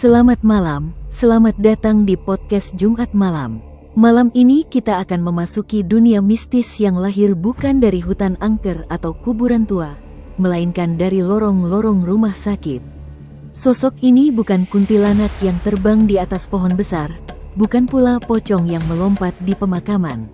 Selamat malam, selamat datang di podcast Jumat Malam. Malam ini kita akan memasuki dunia mistis yang lahir bukan dari hutan angker atau kuburan tua, melainkan dari lorong-lorong rumah sakit. Sosok ini bukan kuntilanak yang terbang di atas pohon besar, bukan pula pocong yang melompat di pemakaman.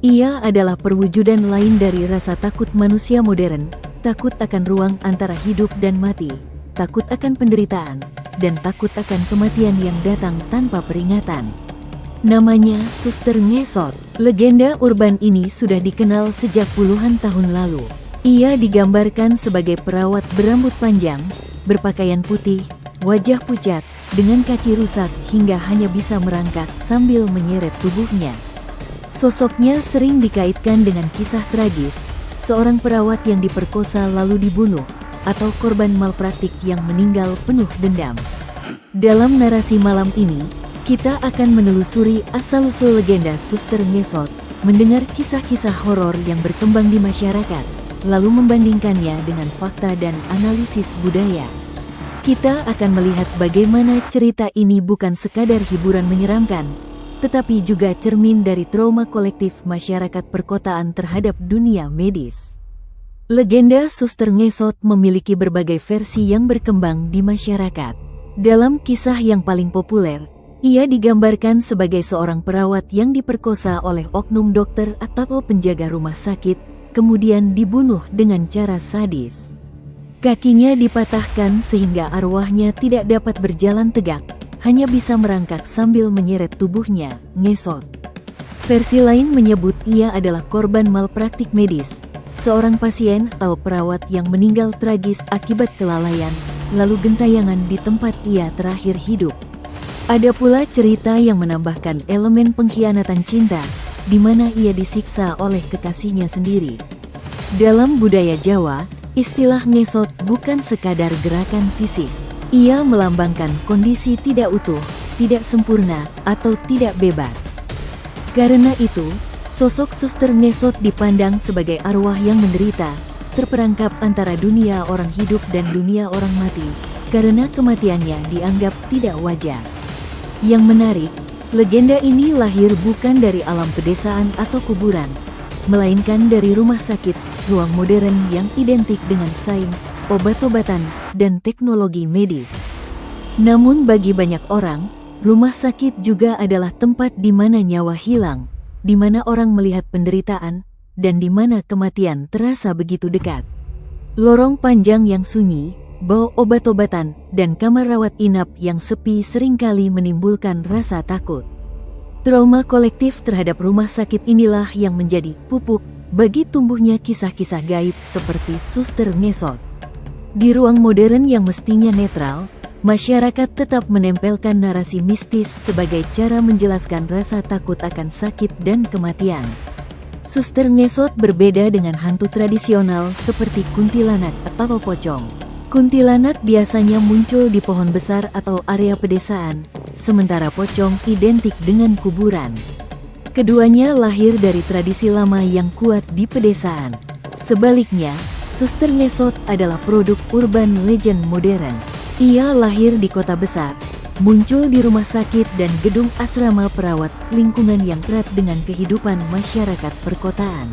Ia adalah perwujudan lain dari rasa takut manusia modern, takut akan ruang antara hidup dan mati, takut akan penderitaan, dan takut akan kematian yang datang tanpa peringatan. Namanya Suster Ngesot. Legenda urban ini sudah dikenal sejak puluhan tahun lalu. Ia digambarkan sebagai perawat berambut panjang, berpakaian putih, wajah pucat, dengan kaki rusak hingga hanya bisa merangkak sambil menyeret tubuhnya. Sosoknya sering dikaitkan dengan kisah tragis, seorang perawat yang diperkosa lalu dibunuh, atau korban malpraktik yang meninggal penuh dendam. Dalam narasi malam ini, kita akan menelusuri asal-usul legenda Suster Ngesot, mendengar kisah-kisah horor yang berkembang di masyarakat, lalu membandingkannya dengan fakta dan analisis budaya. Kita akan melihat bagaimana cerita ini bukan sekadar hiburan menyeramkan, tetapi juga cermin dari trauma kolektif masyarakat perkotaan terhadap dunia medis. Legenda Suster Ngesot memiliki berbagai versi yang berkembang di masyarakat. Dalam kisah yang paling populer, ia digambarkan sebagai seorang perawat yang diperkosa oleh oknum dokter atau penjaga rumah sakit, kemudian dibunuh dengan cara sadis. Kakinya dipatahkan sehingga arwahnya tidak dapat berjalan tegak, hanya bisa merangkak sambil menyeret tubuhnya, ngesot. Versi lain menyebut ia adalah korban malpraktik medis, seorang pasien atau perawat yang meninggal tragis akibat kelalaian, lalu gentayangan di tempat ia terakhir hidup. Ada pula cerita yang menambahkan elemen pengkhianatan cinta, di mana ia disiksa oleh kekasihnya sendiri. Dalam budaya Jawa, istilah ngesot bukan sekadar gerakan fisik. Ia melambangkan kondisi tidak utuh, tidak sempurna, atau tidak bebas. Karena itu, sosok Suster Ngesot dipandang sebagai arwah yang menderita, terperangkap antara dunia orang hidup dan dunia orang mati, karena kematiannya dianggap tidak wajar. Yang menarik, legenda ini lahir bukan dari alam pedesaan atau kuburan, melainkan dari rumah sakit, ruang modern yang identik dengan sains, obat-obatan, dan teknologi medis. Namun bagi banyak orang, rumah sakit juga adalah tempat di mana nyawa hilang, di mana orang melihat penderitaan, dan di mana kematian terasa begitu dekat. Lorong panjang yang sunyi, bau obat-obatan, dan kamar rawat inap yang sepi seringkali menimbulkan rasa takut. Trauma kolektif terhadap rumah sakit inilah yang menjadi pupuk bagi tumbuhnya kisah-kisah gaib seperti Suster Ngesot. Di ruang modern yang mestinya netral, masyarakat tetap menempelkan narasi mistis sebagai cara menjelaskan rasa takut akan sakit dan kematian. Suster Ngesot berbeda dengan hantu tradisional seperti kuntilanak atau pocong. Kuntilanak biasanya muncul di pohon besar atau area pedesaan, sementara pocong identik dengan kuburan. Keduanya lahir dari tradisi lama yang kuat di pedesaan. Sebaliknya, Suster Ngesot adalah produk urban legend modern. Ia lahir di kota besar, muncul di rumah sakit dan gedung asrama perawat, lingkungan yang erat dengan kehidupan masyarakat perkotaan.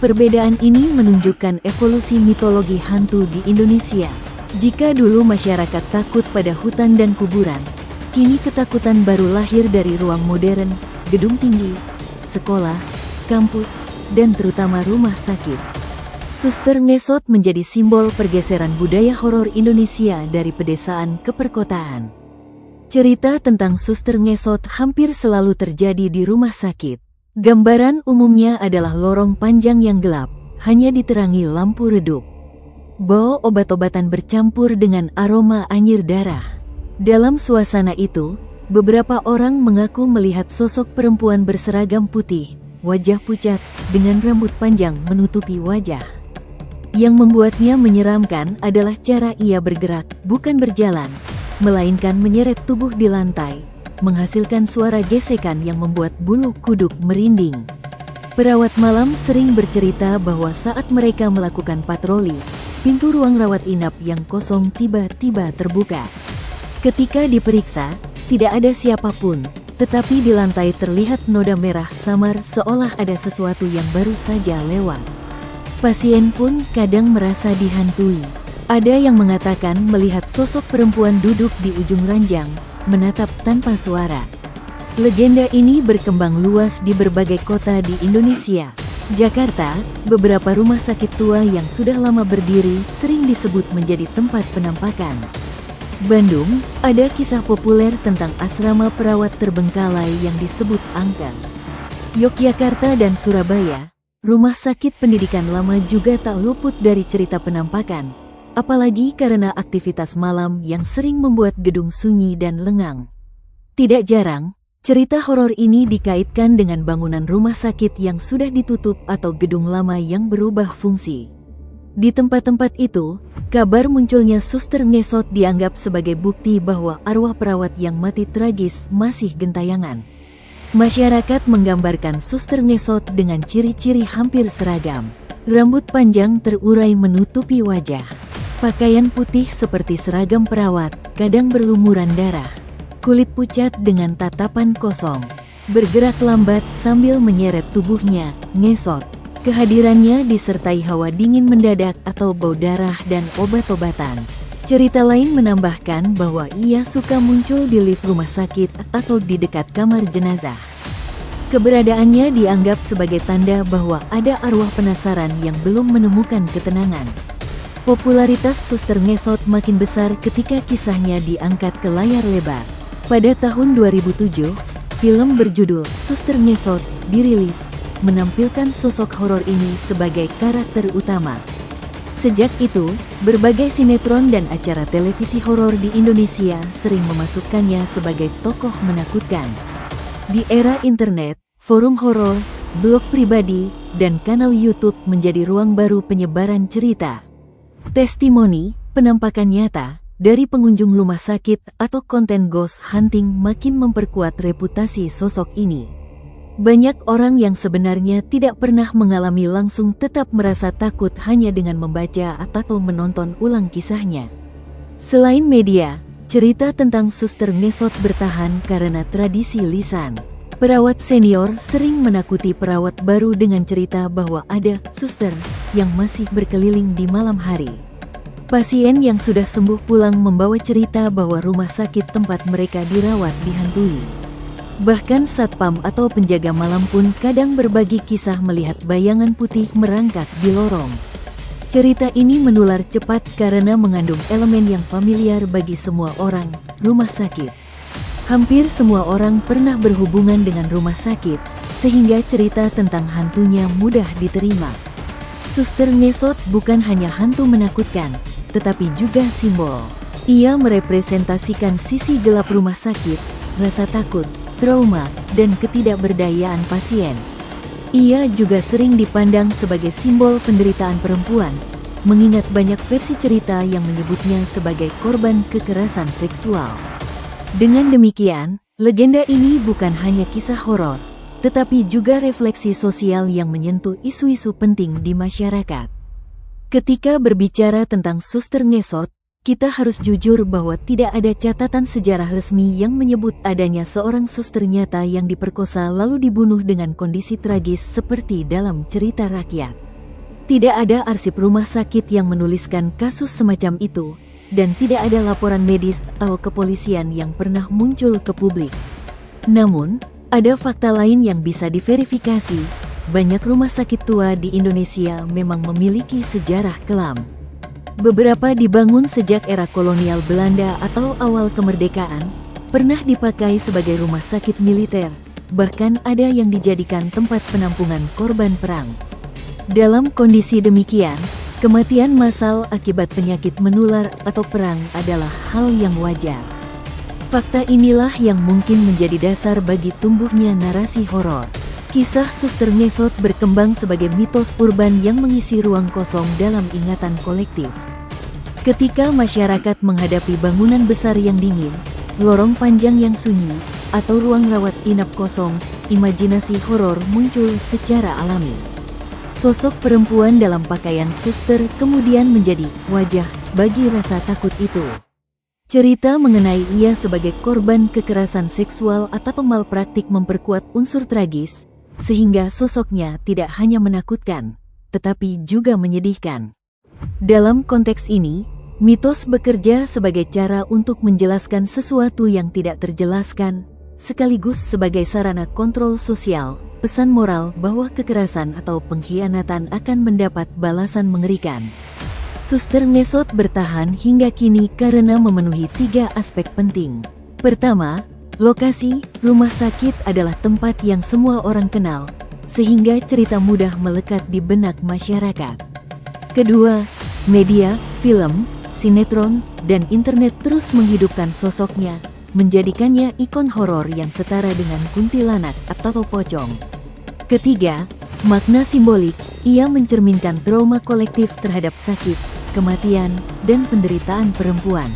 Perbedaan ini menunjukkan evolusi mitologi hantu di Indonesia. Jika dulu masyarakat takut pada hutan dan kuburan, kini ketakutan baru lahir dari ruang modern, gedung tinggi, sekolah, kampus, dan terutama rumah sakit. Suster Ngesot menjadi simbol pergeseran budaya horor Indonesia dari pedesaan ke perkotaan. Cerita tentang Suster Ngesot hampir selalu terjadi di rumah sakit. Gambaran umumnya adalah lorong panjang yang gelap, hanya diterangi lampu redup. Bau obat-obatan bercampur dengan aroma anyir darah. Dalam suasana itu, beberapa orang mengaku melihat sosok perempuan berseragam putih, wajah pucat, dengan rambut panjang menutupi wajah. Yang membuatnya menyeramkan adalah cara ia bergerak, bukan berjalan, melainkan menyeret tubuh di lantai, menghasilkan suara gesekan yang membuat bulu kuduk merinding. Perawat malam sering bercerita bahwa saat mereka melakukan patroli, pintu ruang rawat inap yang kosong tiba-tiba terbuka. Ketika diperiksa, tidak ada siapapun, tetapi di lantai terlihat noda merah samar seolah ada sesuatu yang baru saja lewat. Pasien pun kadang merasa dihantui. Ada yang mengatakan melihat sosok perempuan duduk di ujung ranjang, menatap tanpa suara. Legenda ini berkembang luas di berbagai kota di Indonesia. Jakarta, beberapa rumah sakit tua yang sudah lama berdiri sering disebut menjadi tempat penampakan. Bandung, ada kisah populer tentang asrama perawat terbengkalai yang disebut angker. Yogyakarta dan Surabaya, rumah sakit pendidikan lama juga tak luput dari cerita penampakan, apalagi karena aktivitas malam yang sering membuat gedung sunyi dan lengang. Tidak jarang, cerita horor ini dikaitkan dengan bangunan rumah sakit yang sudah ditutup atau gedung lama yang berubah fungsi. Di tempat-tempat itu, kabar munculnya suster ngesot dianggap sebagai bukti bahwa arwah perawat yang mati tragis masih gentayangan. Masyarakat menggambarkan suster ngesot dengan ciri-ciri hampir seragam. Rambut panjang terurai menutupi wajah. Pakaian putih seperti seragam perawat, kadang berlumuran darah. Kulit pucat dengan tatapan kosong. Bergerak lambat sambil menyeret tubuhnya, ngesot. Kehadirannya disertai hawa dingin mendadak atau bau darah dan obat-obatan. Cerita lain menambahkan bahwa ia suka muncul di lift rumah sakit atau di dekat kamar jenazah. Keberadaannya dianggap sebagai tanda bahwa ada arwah penasaran yang belum menemukan ketenangan. Popularitas suster ngesot makin besar ketika kisahnya diangkat ke layar lebar. Pada tahun 2007, film berjudul Suster Ngesot dirilis, menampilkan sosok horor ini sebagai karakter utama. Sejak itu, berbagai sinetron dan acara televisi horor di Indonesia sering memasukkannya sebagai tokoh menakutkan. Di era internet, forum horor, blog pribadi, dan kanal YouTube menjadi ruang baru penyebaran cerita. Testimoni, penampakan nyata, dari pengunjung rumah sakit atau konten ghost hunting makin memperkuat reputasi sosok ini. Banyak orang yang sebenarnya tidak pernah mengalami langsung tetap merasa takut hanya dengan membaca atau menonton ulang kisahnya. Selain media, cerita tentang suster ngesot bertahan karena tradisi lisan. Perawat senior sering menakuti perawat baru dengan cerita bahwa ada suster yang masih berkeliling di malam hari. Pasien yang sudah sembuh pulang membawa cerita bahwa rumah sakit tempat mereka dirawat dihantui. Bahkan satpam atau penjaga malam pun kadang berbagi kisah melihat bayangan putih merangkak di lorong. Cerita ini menular cepat karena mengandung elemen yang familiar bagi semua orang rumah sakit. Hampir semua orang pernah berhubungan dengan rumah sakit, sehingga cerita tentang hantunya mudah diterima. Suster ngesot bukan hanya hantu menakutkan, tetapi juga simbol. Ia merepresentasikan sisi gelap rumah sakit, rasa takut, trauma, dan ketidakberdayaan pasien. Ia juga sering dipandang sebagai simbol penderitaan perempuan, mengingat banyak versi cerita yang menyebutnya sebagai korban kekerasan seksual. Dengan demikian, legenda ini bukan hanya kisah horor, tetapi juga refleksi sosial yang menyentuh isu-isu penting di masyarakat. Ketika berbicara tentang suster ngesot, kita harus jujur bahwa tidak ada catatan sejarah resmi yang menyebut adanya seorang suster nyata yang diperkosa lalu dibunuh dengan kondisi tragis seperti dalam cerita rakyat. Tidak ada arsip rumah sakit yang menuliskan kasus semacam itu, dan tidak ada laporan medis atau kepolisian yang pernah muncul ke publik. Namun, ada fakta lain yang bisa diverifikasi. Banyak rumah sakit tua di Indonesia memang memiliki sejarah kelam. Beberapa dibangun sejak era kolonial Belanda atau awal kemerdekaan, pernah dipakai sebagai rumah sakit militer, bahkan ada yang dijadikan tempat penampungan korban perang. Dalam kondisi demikian, kematian massal akibat penyakit menular atau perang adalah hal yang wajar. Fakta inilah yang mungkin menjadi dasar bagi tumbuhnya narasi horor. Kisah suster ngesot berkembang sebagai mitos urban yang mengisi ruang kosong dalam ingatan kolektif. Ketika masyarakat menghadapi bangunan besar yang dingin, lorong panjang yang sunyi, atau ruang rawat inap kosong, imajinasi horor muncul secara alami. Sosok perempuan dalam pakaian suster kemudian menjadi wajah bagi rasa takut itu. Cerita mengenai ia sebagai korban kekerasan seksual atau malpraktik memperkuat unsur tragis, sehingga sosoknya tidak hanya menakutkan, tetapi juga menyedihkan. Dalam konteks ini, mitos bekerja sebagai cara untuk menjelaskan sesuatu yang tidak terjelaskan, sekaligus sebagai sarana kontrol sosial, pesan moral bahwa kekerasan atau pengkhianatan akan mendapat balasan mengerikan. Suster Ngesot bertahan hingga kini karena memenuhi 3 aspek penting. Pertama, lokasi rumah sakit adalah tempat yang semua orang kenal, sehingga cerita mudah melekat di benak masyarakat. Kedua, media, film, sinetron, dan internet terus menghidupkan sosoknya, menjadikannya ikon horor yang setara dengan kuntilanak atau pocong. Ketiga, makna simbolik, ia mencerminkan trauma kolektif terhadap sakit, kematian, dan penderitaan perempuan.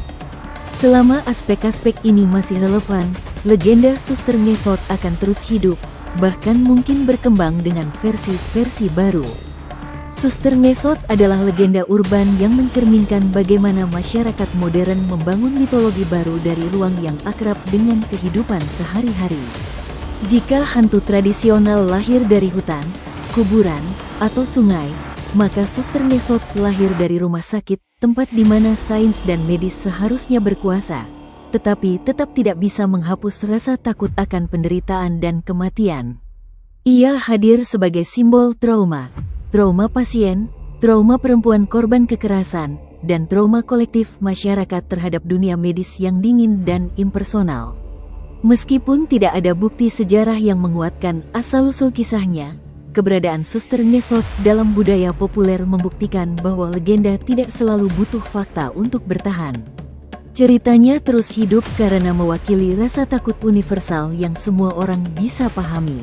Selama aspek-aspek ini masih relevan, legenda Suster Ngesot akan terus hidup, bahkan mungkin berkembang dengan versi-versi baru. Suster Ngesot adalah legenda urban yang mencerminkan bagaimana masyarakat modern membangun mitologi baru dari ruang yang akrab dengan kehidupan sehari-hari. Jika hantu tradisional lahir dari hutan, kuburan, atau sungai, maka Suster Ngesot lahir dari rumah sakit, tempat di mana sains dan medis seharusnya berkuasa, tetapi tetap tidak bisa menghapus rasa takut akan penderitaan dan kematian. Ia hadir sebagai simbol trauma pasien, trauma perempuan korban kekerasan, dan trauma kolektif masyarakat terhadap dunia medis yang dingin dan impersonal. Meskipun tidak ada bukti sejarah yang menguatkan asal-usul kisahnya, keberadaan Suster Ngesot dalam budaya populer membuktikan bahwa legenda tidak selalu butuh fakta untuk bertahan. Ceritanya terus hidup karena mewakili rasa takut universal yang semua orang bisa pahami.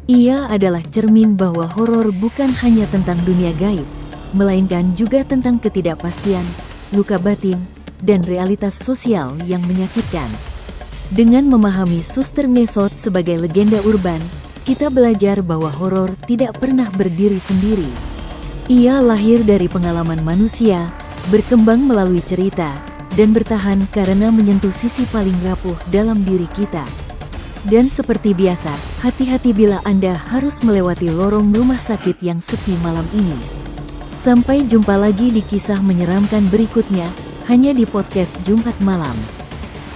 Ia adalah cermin bahwa horor bukan hanya tentang dunia gaib, melainkan juga tentang ketidakpastian, luka batin, dan realitas sosial yang menyakitkan. Dengan memahami Suster Ngesot sebagai legenda urban, kita belajar bahwa horor tidak pernah berdiri sendiri. Ia lahir dari pengalaman manusia, berkembang melalui cerita, dan bertahan karena menyentuh sisi paling rapuh dalam diri kita. Dan seperti biasa, hati-hati bila Anda harus melewati lorong rumah sakit yang sepi malam ini. Sampai jumpa lagi di kisah menyeramkan berikutnya, hanya di podcast Jumat Malam.